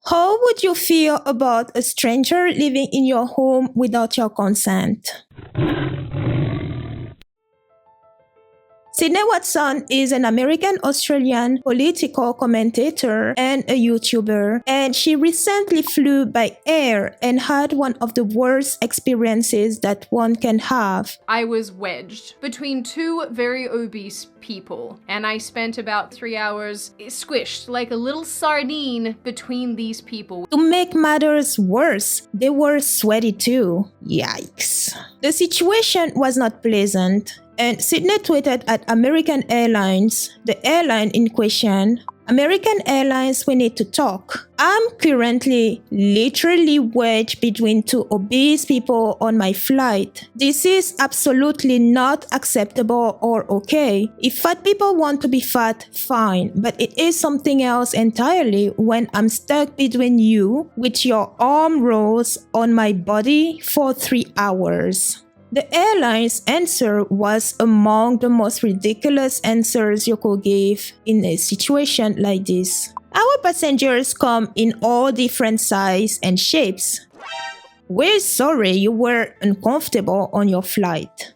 How would you feel about a stranger living in your home without your consent? Sydney Watson is an American-Australian political commentator and a YouTuber, and she recently flew by air and had one of the worst experiences that one can have. I was wedged between two very obese people, and I spent about 3 hours squished like a little sardine between these people. To make matters worse, they were sweaty too. Yikes. The situation was not pleasant. And Sydney tweeted at American Airlines, the airline in question, "American Airlines, we need to talk. I'm currently literally wedged between two obese people on my flight. This is absolutely not acceptable or okay. If fat people want to be fat, fine, but it is something else entirely when I'm stuck between you with your arm rolls on my body for 3 hours." The airline's answer was among the most ridiculous answers you could give in a situation like this. "Our passengers come in all different sizes and shapes. We're sorry you were uncomfortable on your flight."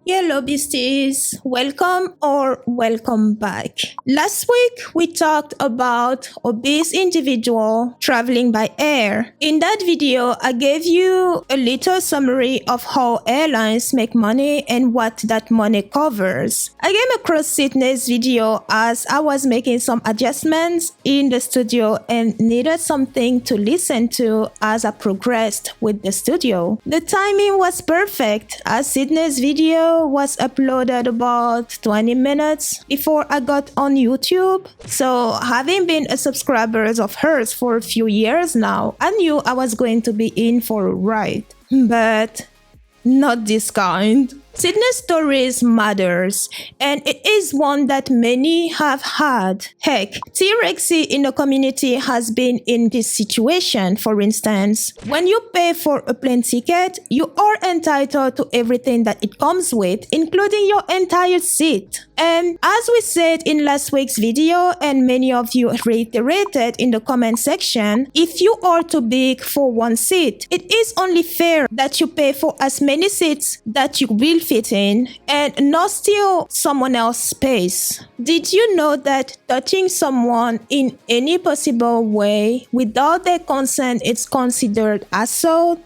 Hello beasties, welcome or welcome back. Last week we talked about obese individual traveling by air. In that video I gave you a little summary of how airlines make money and what that money covers. I came across Sydney's video as I was making some adjustments in the studio and needed something to listen to as I progressed with the studio. The timing was perfect as Sydney's video was uploaded about 20 minutes before I got on YouTube. So having been a subscriber of hers for a few years now, I knew I was going to be in for a ride. But not this kind. Sydney's stories matters, and it is one that many have had. Heck, T-Rexy in the community has been in this situation. For instance, when you pay for a plane ticket, you are entitled to everything that it comes with, including your entire seat. And as we said in last week's video, and many of you reiterated in the comment section, if you are too big for one seat, it is only fair that you pay for as many seats that you will fit in and not steal someone else's space. Did you know that touching someone in any possible way without their consent is considered assault?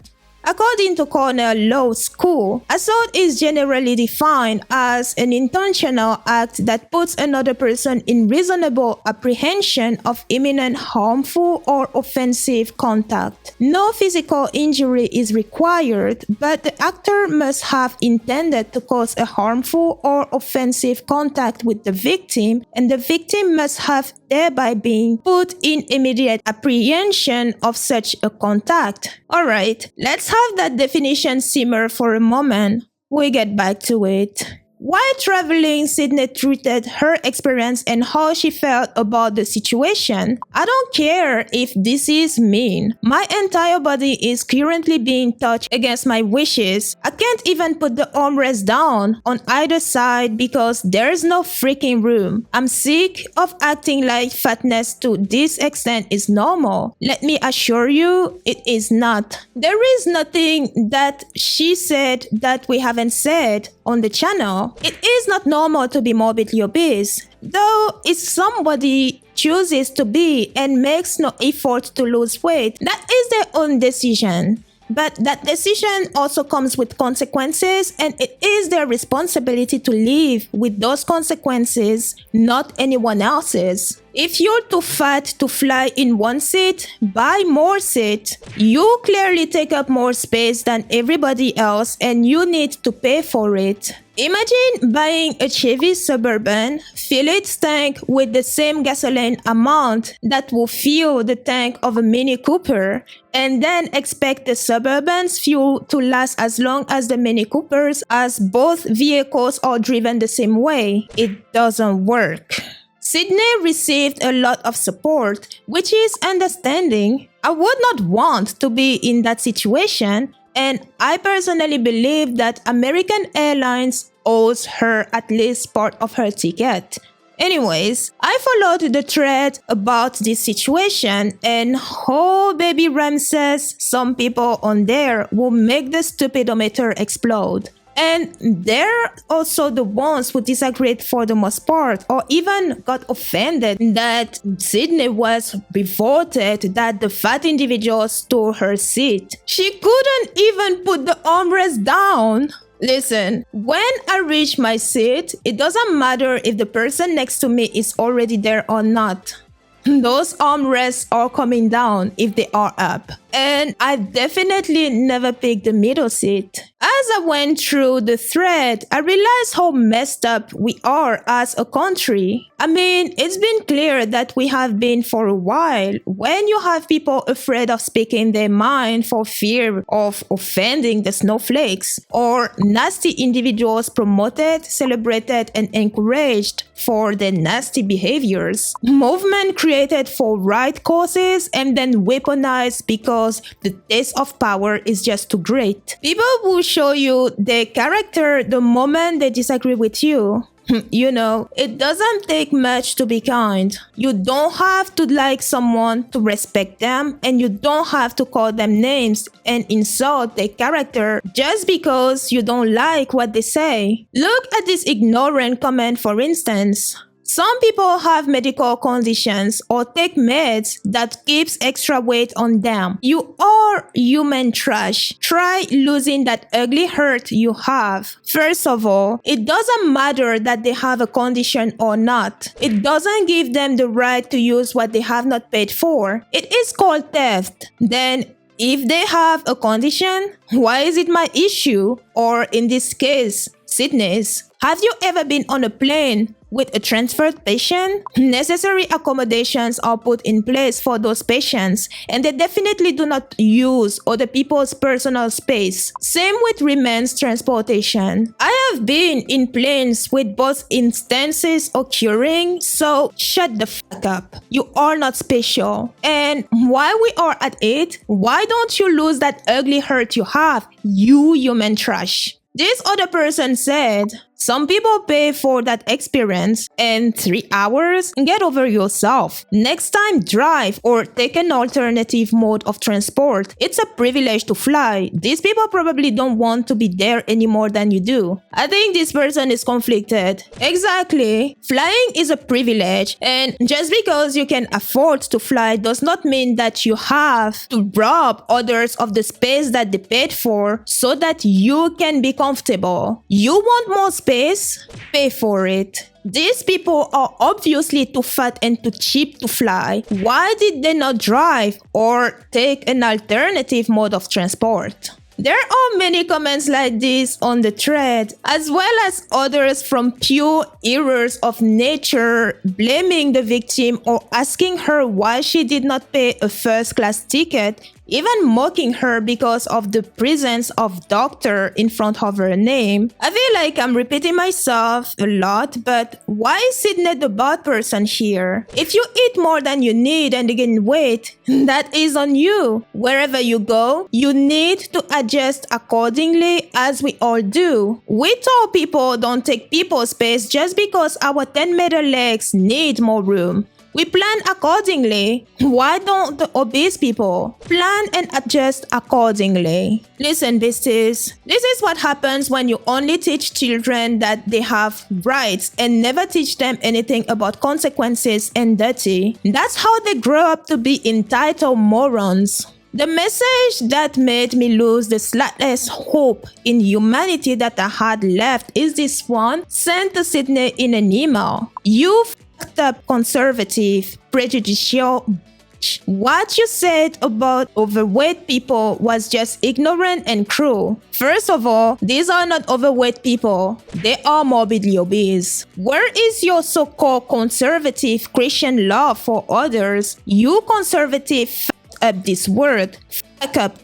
According to Cornell Law School, assault is generally defined as an intentional act that puts another person in reasonable apprehension of imminent harmful or offensive contact. No physical injury is required, but the actor must have intended to cause a harmful or offensive contact with the victim, and the victim must have thereby been put in immediate apprehension of such a contact. Alright, let's have that definition simmer for a moment. We'll get back to it. While traveling, Sydney tweeted her experience and how she felt about the situation. "I don't care if this is mean. My entire body is currently being touched against my wishes. I can't even put the armrest down on either side because there's no freaking room. I'm sick of acting like fatness to this extent is normal. Let me assure you, it is not." There is nothing that she said that we haven't said on the channel. It is not normal to be morbidly obese, though if somebody chooses to be and makes no effort to lose weight, that is their own decision. But that decision also comes with consequences, and it is their responsibility to live with those consequences, not anyone else's. If you're too fat to fly in one seat, buy more seats. You clearly take up more space than everybody else and you need to pay for it. Imagine buying a Chevy Suburban, fill its tank with the same gasoline amount that will fuel the tank of a Mini Cooper, and then expect the Suburban's fuel to last as long as the Mini Coopers, as both vehicles are driven the same way. It doesn't work. Sydney received a lot of support, which is understanding. I would not want to be in that situation, and I personally believe that American Airlines owes her at least part of her ticket. Anyways, I followed the thread about this situation, and oh baby Ramses, some people on there will make the stupidometer explode. And they're also the ones who disagreed for the most part, or even got offended that Sydney was revolted that the fat individual stole her seat. She couldn't even put the armrest down. Listen, when I reach my seat, it doesn't matter if the person next to me is already there or not. Those armrests are coming down if they are up. And I definitely never picked the middle seat. As I went through the thread, I realized how messed up we are as a country. I mean, it's been clear that we have been for a while. When you have people afraid of speaking their mind for fear of offending the snowflakes, or nasty individuals promoted, celebrated, and encouraged for their nasty behaviors. Movement created for right causes and then weaponized because the taste of power is just too great. People will show you their character the moment they disagree with you. You know, it doesn't take much to be kind. You don't have to like someone to respect them, and you don't have to call them names and insult their character just because you don't like what they say. Look at this ignorant comment, for instance. Some people have medical conditions or take meds that keeps extra weight on them. You are human trash. Try losing that ugly hurt you have. First of all, it doesn't matter that they have a condition or not. It doesn't give them the right to use what they have not paid for. It is called theft. Then, if they have a condition, why is it my issue? Or in this case, Sydney's. Have you ever been on a plane with a transferred patient? Necessary accommodations are put in place for those patients, and they definitely do not use other people's personal space. Same with remains transportation. I have been in planes with both instances occurring, so shut the fuck up. You are not special. And while we are at it, why don't you lose that ugly hurt you have, you human trash? This other person said, some people pay for that experience and 3 hours, get over yourself. Next time, drive or take an alternative mode of transport. It's a privilege to fly. These people probably don't want to be there any more than you do. I think this person is conflicted. Exactly. Flying is a privilege, and just because you can afford to fly does not mean that you have to rob others of the space that they paid for so that you can be comfortable. You want more space? Pay for it. These people are obviously too fat and too cheap to fly. Why did they not drive or take an alternative mode of transport? There are many comments like this on the thread, as well as others from pure errors of nature, blaming the victim or asking her why she did not pay a first-class ticket, even mocking her because of the presence of doctor in front of her name. I feel like I'm repeating myself a lot, but why is Sydney the bad person here? If you eat more than you need and gain weight, that is on you. Wherever you go, you need to adjust accordingly, as we all do. We tell people don't take people's space just because our 10-meter legs need more room. We plan accordingly. Why don't the obese people plan and adjust accordingly? Listen, besties, this is what happens when you only teach children that they have rights and never teach them anything about consequences and duty. That's how they grow up to be entitled morons. The message that made me lose the slightest hope in humanity that I had left is this one, sent to Sydney in an email. You fucked up conservative, prejudicial bitch. What you said about overweight people was just ignorant and cruel. First of all, these are not overweight people. They are morbidly obese. Where is your so-called conservative Christian love for others? You conservative fucked up this word. Fuck up.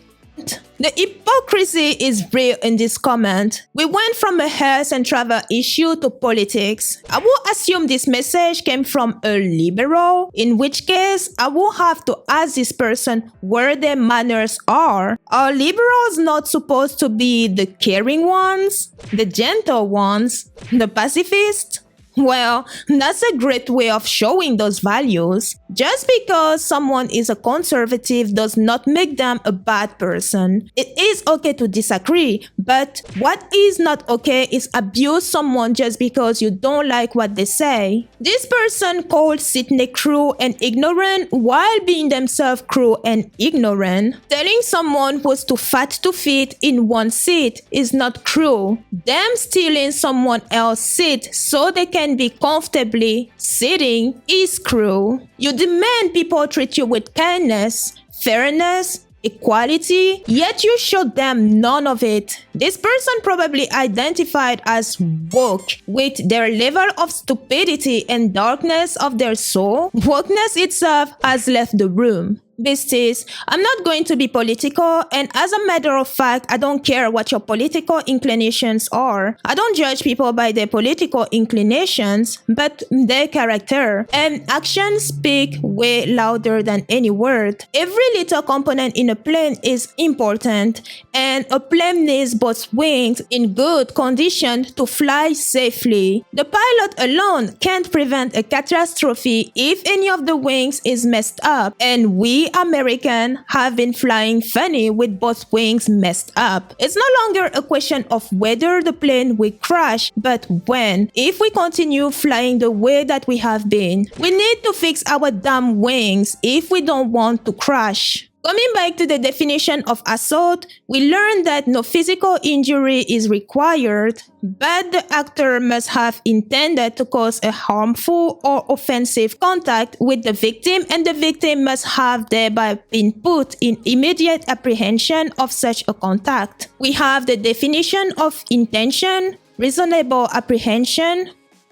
The hypocrisy is real in this comment. We went from a health and travel issue to politics. I will assume this message came from a liberal, in which case I will have to ask this person where their manners are. Are liberals not supposed to be the caring ones, the gentle ones, the pacifists? Well, that's a great way of showing those values. Just because someone is a conservative does not make them a bad person. It is okay to disagree, but what is not okay is abuse someone just because you don't like what they say. This person called Sydney cruel and ignorant while being themselves cruel and ignorant. Telling someone who's too fat to fit in one seat is not cruel. Them stealing someone else's seat so they can be comfortably sitting is cruel. You demand people treat you with kindness, fairness, equality, yet you show them none of it. This person probably identified as woke. With their level of stupidity and darkness of their soul, wokeness itself has left the room. Besties, I'm not going to be political, and as a matter of fact, I don't care what your political inclinations are. I don't judge people by their political inclinations, but their character. And actions speak way louder than any word. Every little component in a plane is important, and a plane needs both wings in good condition to fly safely. The pilot alone can't prevent a catastrophe if any of the wings is messed up, and we Americans have been flying funny with both wings messed up. It's no longer a question of whether the plane will crash, but when. If we continue flying the way that we have been, we need to fix our damn wings if we don't want to crash. Coming back to the definition of assault, we learned that no physical injury is required, but the actor must have intended to cause a harmful or offensive contact with the victim, and the victim must have thereby been put in immediate apprehension of such a contact. We have the definition of intention, reasonable apprehension,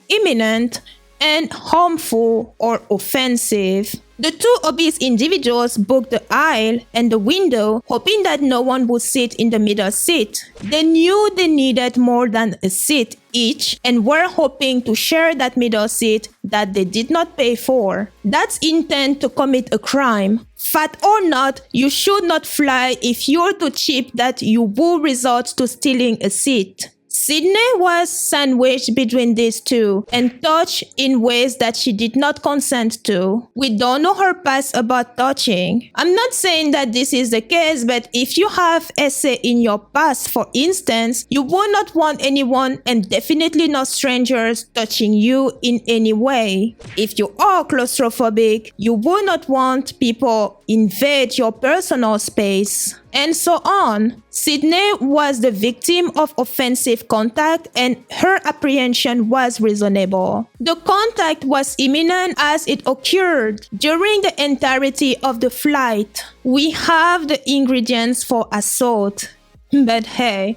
imminent, and harmful or offensive. The two obese individuals booked the aisle and the window, hoping that no one would sit in the middle seat. They knew they needed more than a seat each and were hoping to share that middle seat that they did not pay for. That's intent to commit a crime. Fat or not, you should not fly if you're too cheap that you will resort to stealing a seat. Sydney was sandwiched between these two and touched in ways that she did not consent to. We don't know her past about touching. I'm not saying that this is the case, but if you have essay in your past, for instance, you will not want anyone, and definitely not strangers, touching you in any way. If you are claustrophobic, you will not want people invade your personal space, and so on. Sydney was the victim of offensive contact and her apprehension was reasonable. The contact was imminent as it occurred during the entirety of the flight. We have the ingredients for assault. But hey,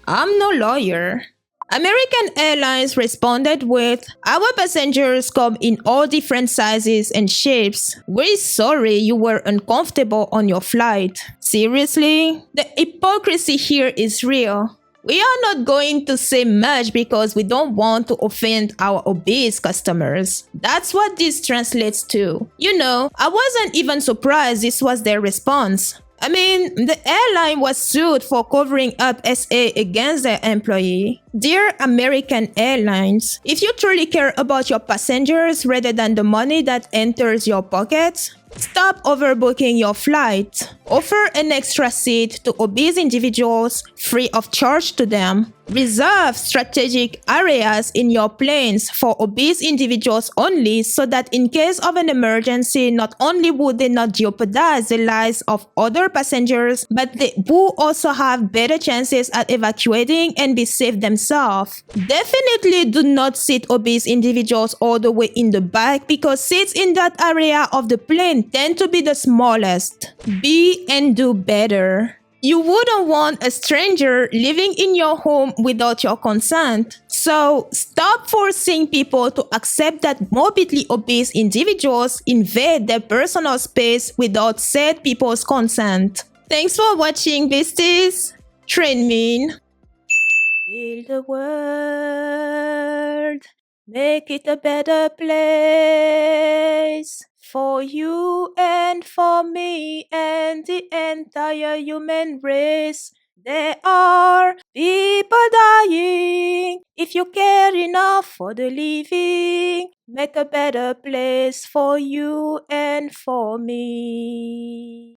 I'm no lawyer. American Airlines responded with, "Our passengers come in all different sizes and shapes. We're sorry you were uncomfortable on your flight." Seriously? The hypocrisy here is real. We are not going to say much because we don't want to offend our obese customers. That's what this translates to. You know, I wasn't even surprised this was their response. I mean, the airline was sued for covering up SA against their employee. Dear American Airlines, if you truly care about your passengers rather than the money that enters your pockets, stop overbooking your flight. Offer an extra seat to obese individuals free of charge to them. Reserve strategic areas in your planes for obese individuals only so that in case of an emergency, not only would they not jeopardize the lives of other passengers, but they will also have better chances at evacuating and be safe themselves. Definitely do not sit obese individuals all the way in the back because seats in that area of the plane tend to be the smallest. Be and do better. You wouldn't want a stranger living in your home without your consent. So stop forcing people to accept that morbidly obese individuals invade their personal space without said people's consent. Thanks for watching, besties. Train mean. Heal the world. Make it a better place. For you and for me and the entire human race. There are people dying. If you care enough for the living, make a better place for you and for me.